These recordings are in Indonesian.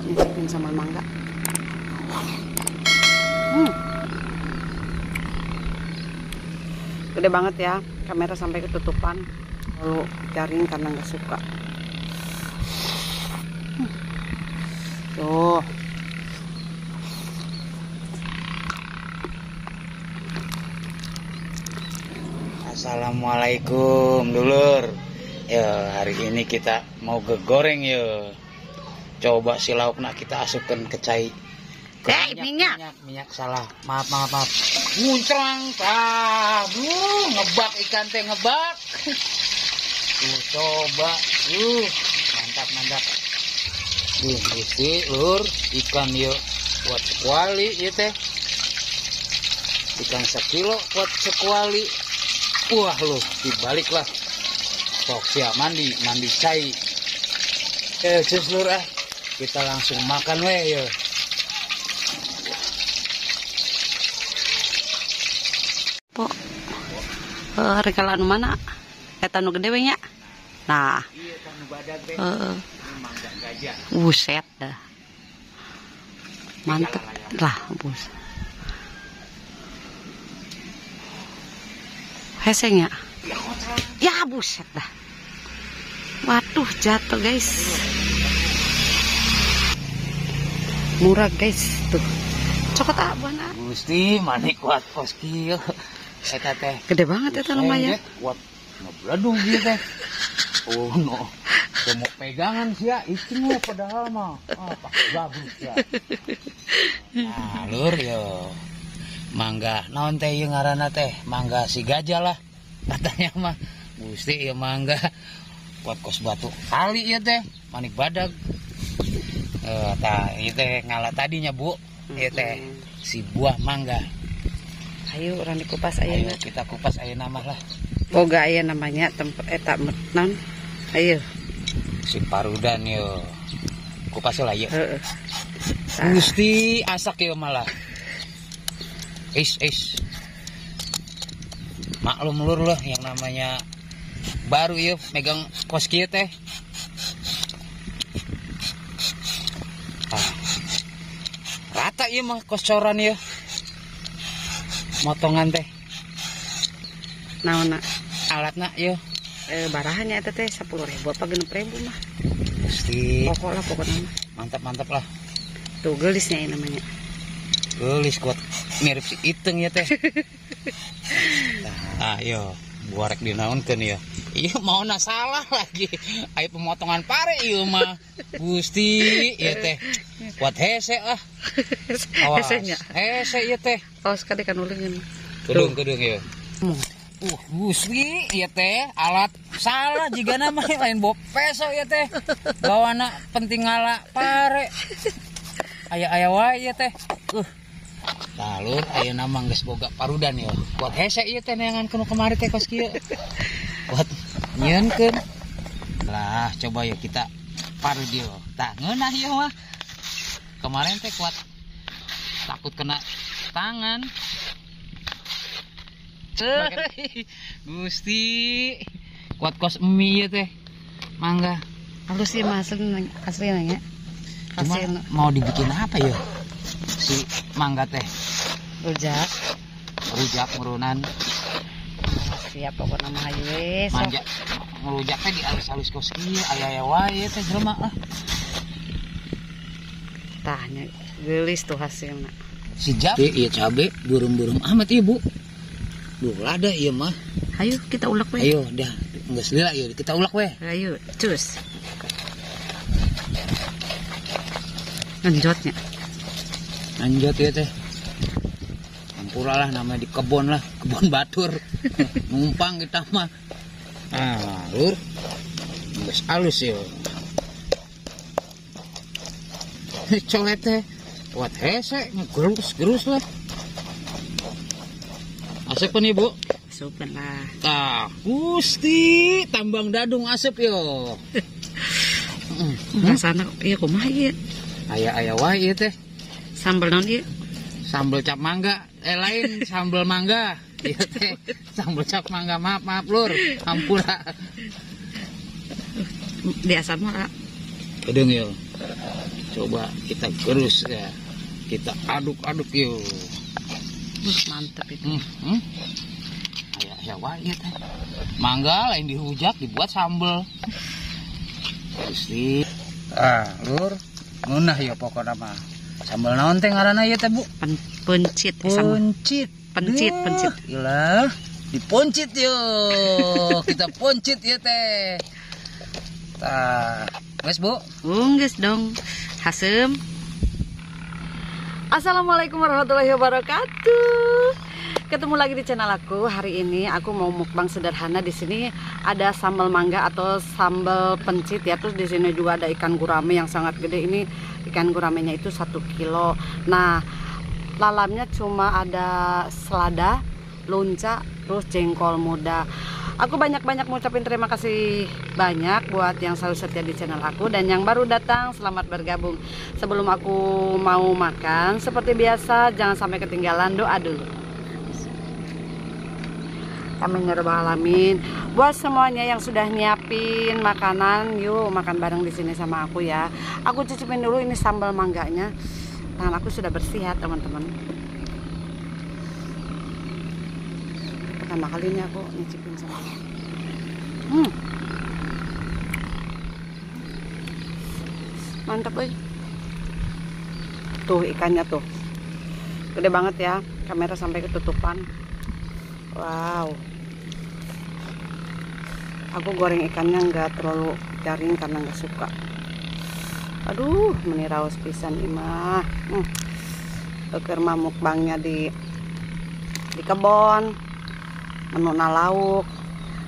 nyicipin sambal mangga. Gede banget ya, kamera sampai ketutupan. Lalu jaring karena nggak suka. Tuh. Assalamualaikum dulur. Ya, hari ini kita mau gegoreng ya. Coba si lauknya kita asupkan ke cai. Minyak Salah. Maaf. Nguncrang. Ngebak ikan teh ngebak. Tuh coba. Mantap. Gusti lur, ikan yuk buat sekuali ya teh. Ikan 1 kilo buat sekuali. Wah lu, dibalik lah. Sok siap mandi cai. Cus lur kita langsung makan weh ya. Pok, rekalan mana? Eta nu gede we nya. Nah, buset dah. Mantep lah, bus. Heseng ya? Ya buset dah. Waduh, jatuh guys. Murah guys tuh. Cokot abana. Gusti manik kuat kos kieu. Eta teh Gede banget eta lumayan. Kuat ngebladung dia teh. Oh no. Mau pegangan sih ya, itu padahal mah. Pak bagus ya. Nah, lur yo. Mangga naon teh ieu ngaranna teh? Mangga si gajah lah. Katanya mah Gusti ya mangga kuat kos batu kali ya teh, manik badag. Tah ieu teh ngala tadinya Bu. Ieu teh si buah mangga. Ayo orang dikupas ayeuna. Ayo kita kupas ayeuna mah lah. Boga aya namanya tempat eta non. Ayo. Si parudan yo. Kupas lah yuk. Heeh. Gusti asak yo malah. Maklum lur lah yang namanya baru yuk megang kos kieu teh. Rata ieu mah kocoran ya. Motongan teh. Naonna Alatna yo. barahannya eta teh 10.000 apa 6.000 mah. Gusti. Pokoknya Mantap lah. Tuh gelisnya ini namanya. Gelis kuat mirip si iteng ya teh. Nah, yo buarek dinaunkeun ya. Iya mau na salah lagi. Aya pemotongan pare ieu mah. Gusti ieu teh. Kuat hese ah. Hesenya. Hese ieu teh. Awas kade kan uleungeun. Kudung ya. Gusti ieu teh alat salah jigana mah lain bawa peso ieu teh. Bawana penting ngala pare. Aya wae ieu teh. Tah lur ayeuna mah geus boga parudan ya. Kuat hese ieu teh neangankeun kemari teh kos kieu. Kuat nyieunkeun. Lah coba ya kita parud ieu. Tah ngeunah ieu mah. Kemarin teh kuat takut kena tangan. Gusti kuat kos emi ya teh mangga Halus sih masuk asli nanya. Cuma mau dibikin apa ya si mangga teh? Rujak murunan. Siap pokoknya mah hayu we. Manja ngerujak teh di alus-alus kos kieu aya wae teh jelema ah. Tahnya gelis tuh hasilnya. Si jabe ieu cabe burum-burum amat ieu Bu. Duh lada ieu mah. Hayu kita ulek we. Ayo dah geus lila ieu kita ulek we. Ayo cus. Anjotnya. Anjot ieu teh. Hampura lah namanya di kebon lah, kebon batur. Numpang kita mah. Ah, lur. Geus alus ieu. Colet teh buat hese ngegerus lah. Asep nih Bu. Asupan lah. Tah, Gusti tambang dadung asep yo. Rasana ieu kumaha ieu? Aya wae ieu teh. Sambal naon ieu? Sambal cap mangga. Lain sambal mangga. Ieu teh sambal cap mangga. Maaf lur. Hampura. Di asap mah. Kedeng yo. Coba kita gerus ya. Kita aduk-aduk yuk. Mantap itu. Ya wae teh. Mangga lain dihujak dibuat sambel. Gusti. Lur, ngunah ya pokoknya mah. Sambel naon teh ngaranna ieu teh, Bu? Pencit. Pencit. Gila, diponcit yuk. Kita poncit ya teh. Tah, wes Bu. Geus dong. Hasem. Assalamualaikum warahmatullahi wabarakatuh. Ketemu lagi di channel aku. Hari ini aku mau mukbang sederhana. Di sini ada sambal mangga atau sambal pencit ya. Terus di sini juga ada ikan gurame yang sangat gede. Ini ikan guramenya itu 1 kilo. Nah, lalamnya cuma ada selada, lunca, terus jengkol muda. Aku banyak-banyak ngucapin terima kasih banyak buat yang selalu setia di channel aku, dan yang baru datang selamat bergabung. Sebelum aku mau makan, seperti biasa jangan sampai ketinggalan doa dulu. Amin ya rabbal alamin. Buat semuanya yang sudah nyiapin makanan, yuk makan bareng di sini sama aku ya. Aku cicipin dulu ini sambal mangganya. Tangan aku sudah bersih ya teman-teman. Pertama kali ini aku nyicipin sama mantap boy. Tuh ikannya tuh gede banget ya, kamera sampai ketutupan. Wow, aku goreng ikannya nggak terlalu garing karena nggak suka. Aduh, meniraus pisan imah. Eker mah mukbangnya di kebon, menu lauk.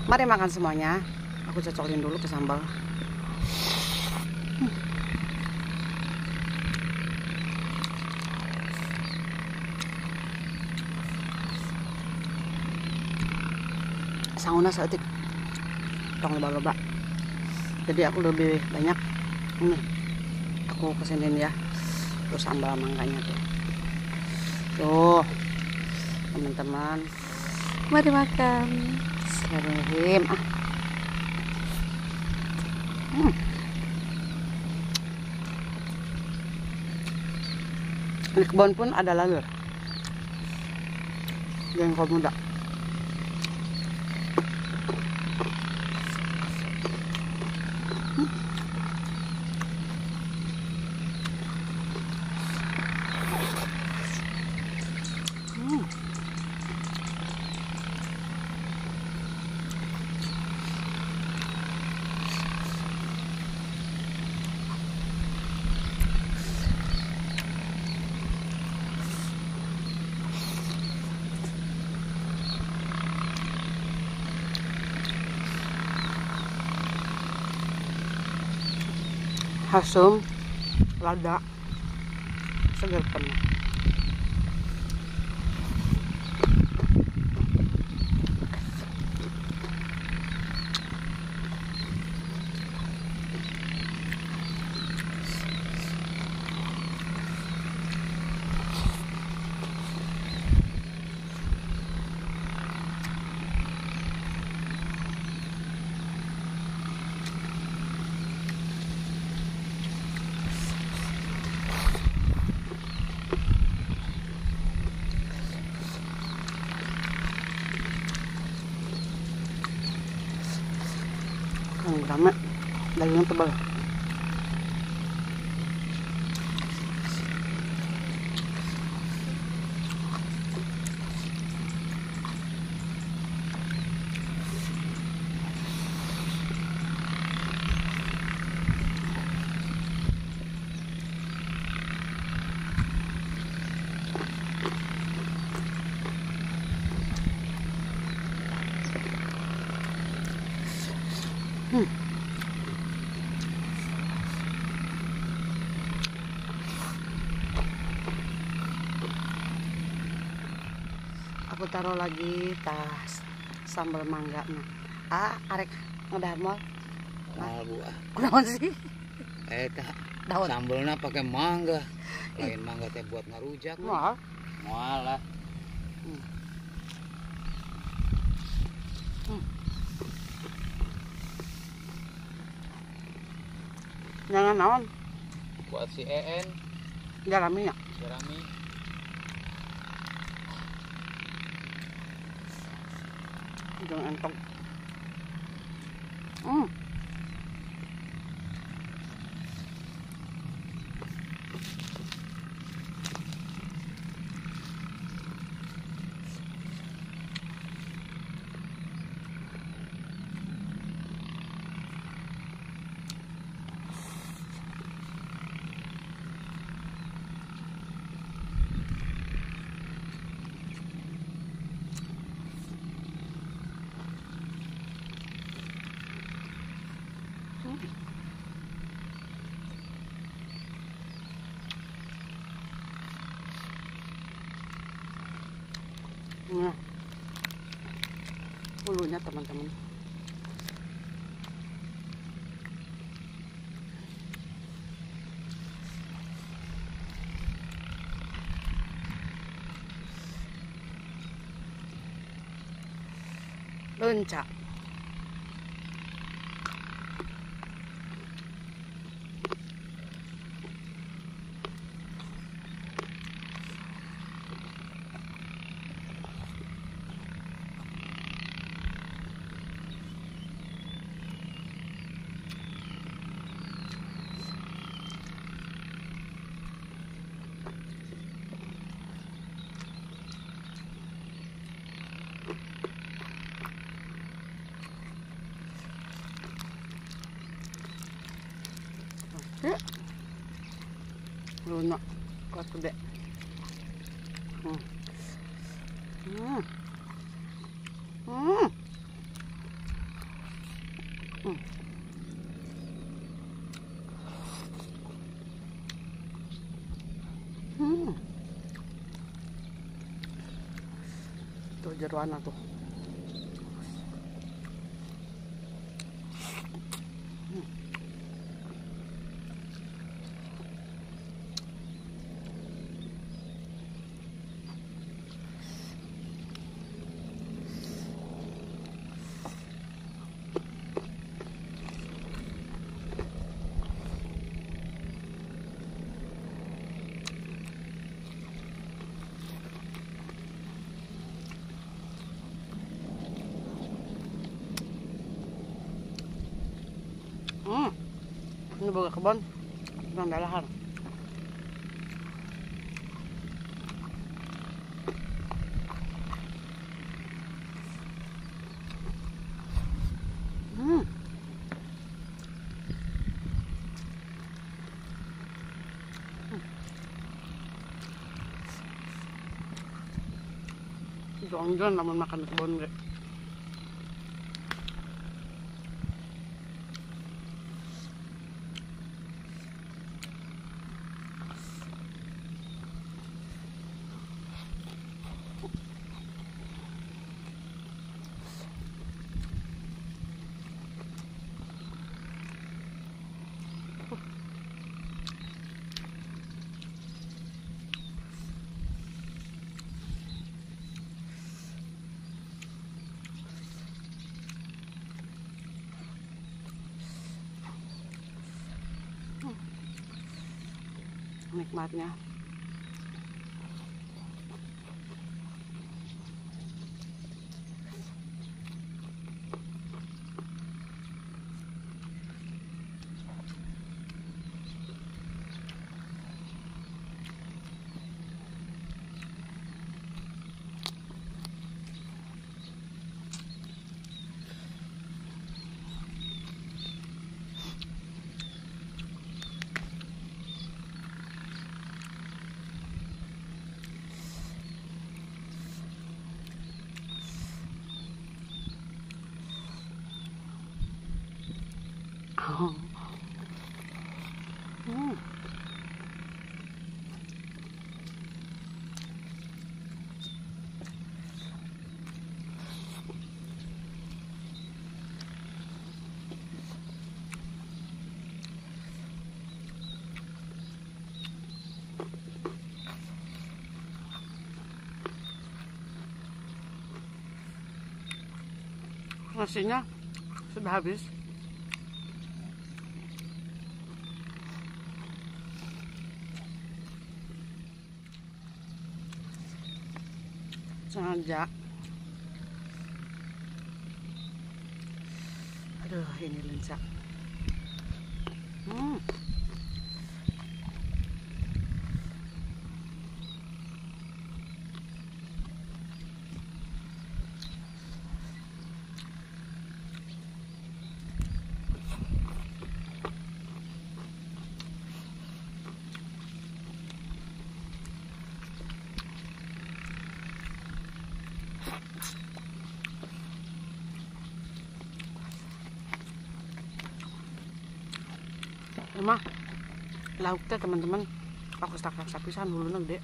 Mari makan semuanya. Aku cocokin dulu ke sambal. Sanguna seetik tong loba-loba. Jadi aku lebih banyak ini. Aku kesinin ya. Terus sambal mangganya tuh. Tuh, teman-teman. Mari makan. Bismillahirrahmanirrahim. Di kebun pun ada lalur. Jengkol muda. Hasum, lada, segar penuh. Rame, dagingnya tebal. Aku taruh lagi tas sambal mangga. Arek ngedahar moal. Mal Bu. Naon sih? Daun. Sambelnya pakai mangga. Lain mangga teh buat ngarujak. Moal. Moal lah. Jangan naon. buat si En, Jarami ya. si Rami. Jangan entong. Nah, bulunya teman-teman. Lonca. Ya. Lunak kuat gede. Hmm. Hmm. Hmm. Hmm. Hmm. Tuh jeroan tuh. Ini boga kebon, nang dalahan. Jangan namun makan kebon gak. Nikmatnya. Nasinya sudah habis. sengaja. Aduh, ini lenca. Emang lauknya teman-teman, aku stak pisan dulu gede.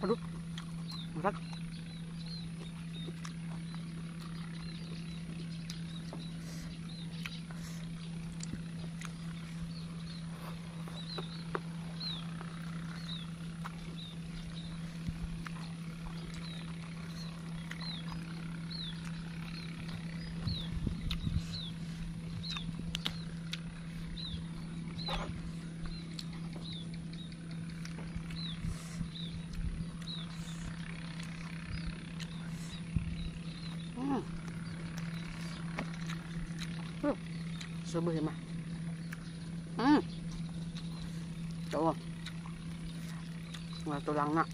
Aduh, berat. Subuh ya mah. Tuh. Nggak tulang nak.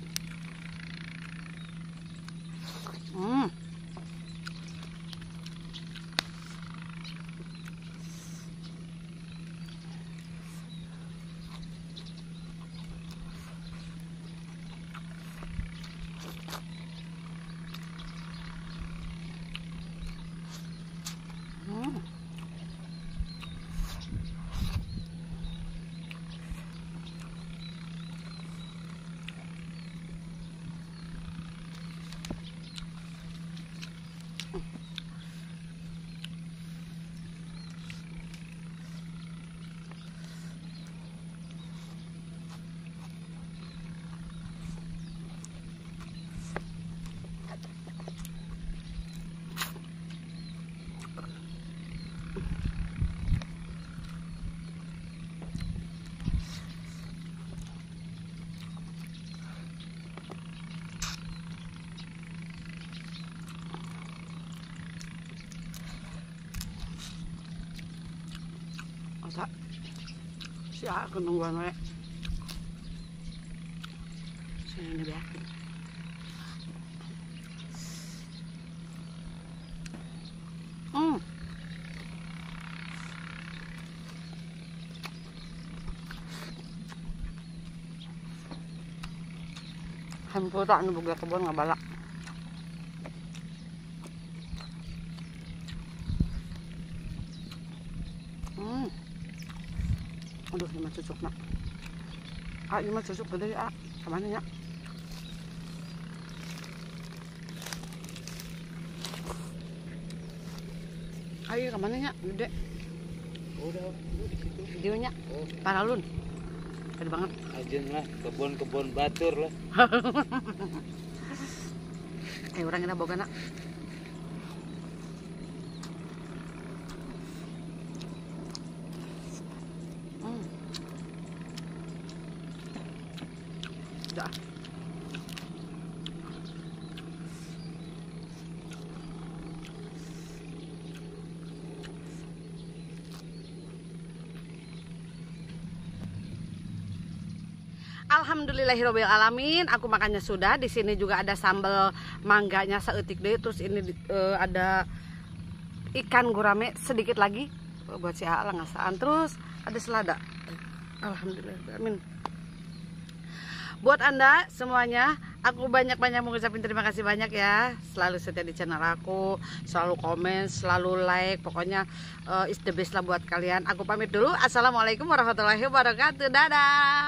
Masa si A kenungguan we. Sini biakin. Hampura anu boga kebon ngabalak. Aduh, ini mah cucuk nak. Ini mah cucuk gede ya. Kemana ya? Ayo kemana ya? Gede. Udah di situ. Videonya. Paralun. Gede banget. Ajen lah, kebun batur lah. Orang kita boga nak. Dah. Alhamdulillahirobbil alamin. Aku makannya sudah. Di sini juga ada sambal mangganya seetik deh. Terus ini ada ikan gurame sedikit lagi buat si Aa ngasaan. Terus ada selada. Alhamdulillah. Buat Anda semuanya, aku banyak-banyak mengucapkan terima kasih banyak ya. Selalu setia di channel aku, selalu komen, selalu like. Pokoknya is the best lah buat kalian. Aku pamit dulu. Assalamualaikum warahmatullahi wabarakatuh. Dadah.